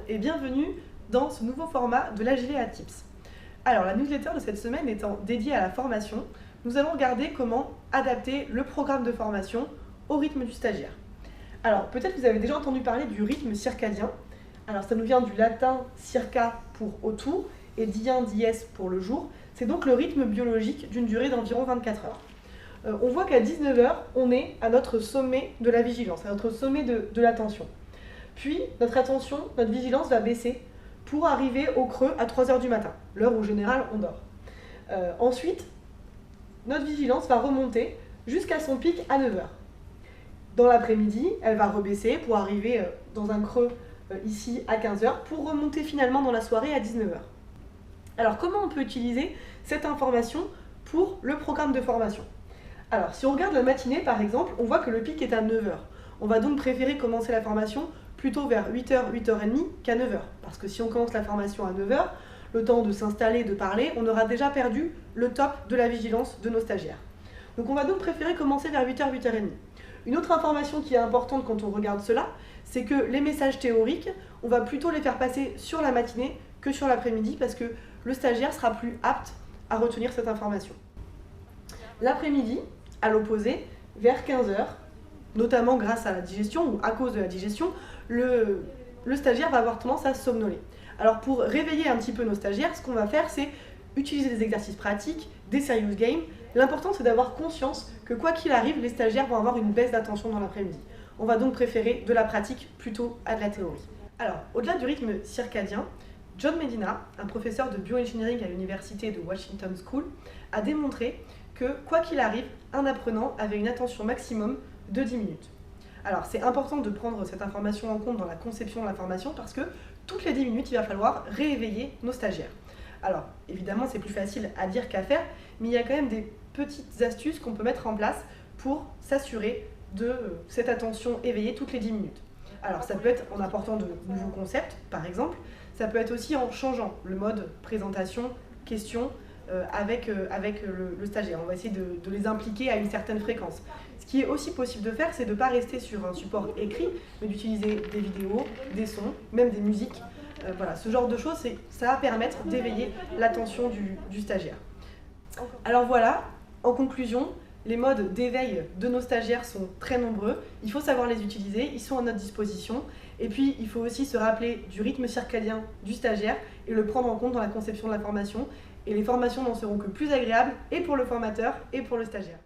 et bienvenue dans ce nouveau format de l'Agilea Tips. Alors la newsletter de cette semaine étant dédiée à la formation, nous allons regarder comment adapter le programme de formation au rythme du stagiaire. Alors peut-être que vous avez déjà entendu parler du rythme circadien. Alors ça nous vient du latin circa pour autour et dies pour le jour. C'est donc le rythme biologique d'une durée d'environ 24 heures. On voit qu'à 19 h, on est à notre sommet de la vigilance, à notre sommet de l'attention. Puis, notre attention, notre vigilance va baisser pour arriver au creux à 3 h du matin, l'heure où en général on dort. Ensuite, notre vigilance va remonter jusqu'à son pic à 9 h. Dans l'après-midi, elle va rebaisser pour arriver dans un creux ici à 15 h, pour remonter finalement dans la soirée à 19 h. Alors, comment on peut utiliser cette information pour le programme de formation ? Alors, si on regarde la matinée, par exemple, on voit que le pic est à 9 h. On va donc préférer commencer la formation plutôt vers 8 h, 8 h30 qu'à 9 h. Parce que si on commence la formation à 9 h, le temps de s'installer, de parler, on aura déjà perdu le top de la vigilance de nos stagiaires. Donc on va donc préférer commencer vers 8 h, 8 h30. Une autre information qui est importante quand on regarde cela, c'est que les messages théoriques, on va plutôt les faire passer sur la matinée que sur l'après-midi parce que le stagiaire sera plus apte à retenir cette information. L'après-midi, à l'opposé, vers 15 h, notamment grâce à la digestion ou à cause de la digestion, le stagiaire va avoir tendance à somnoler. Alors pour réveiller un petit peu nos stagiaires, ce qu'on va faire, c'est utiliser des exercices pratiques, des serious games. L'important, c'est d'avoir conscience que quoi qu'il arrive, les stagiaires vont avoir une baisse d'attention dans l'après-midi. On va donc préférer de la pratique plutôt à de la théorie. Alors, au-delà du rythme circadien, John Medina, un professeur de bioengineering à l'université de Washington School, a démontré que, quoi qu'il arrive, un apprenant avait une attention maximum de 10 minutes. Alors, c'est important de prendre cette information en compte dans la conception de la formation parce que toutes les 10 minutes, il va falloir rééveiller nos stagiaires. Alors, évidemment, c'est plus facile à dire qu'à faire, mais il y a quand même des petites astuces qu'on peut mettre en place pour s'assurer de cette attention éveillée toutes les 10 minutes. Alors, ça peut être en apportant de nouveaux concepts, par exemple. Ça peut être aussi en changeant le mode présentation, question, avec le stagiaire. On va essayer de les impliquer à une certaine fréquence. Ce qui est aussi possible de faire, c'est de ne pas rester sur un support écrit, mais d'utiliser des vidéos, des sons, même des musiques. Voilà, ce genre de choses, ça va permettre d'éveiller l'attention du stagiaire. Alors voilà, en conclusion, les modes d'éveil de nos stagiaires sont très nombreux. Il faut savoir les utiliser, ils sont à notre disposition. Et puis, il faut aussi se rappeler du rythme circadien du stagiaire et le prendre en compte dans la conception de la formation. Et les formations n'en seront que plus agréables et pour le formateur et pour le stagiaire.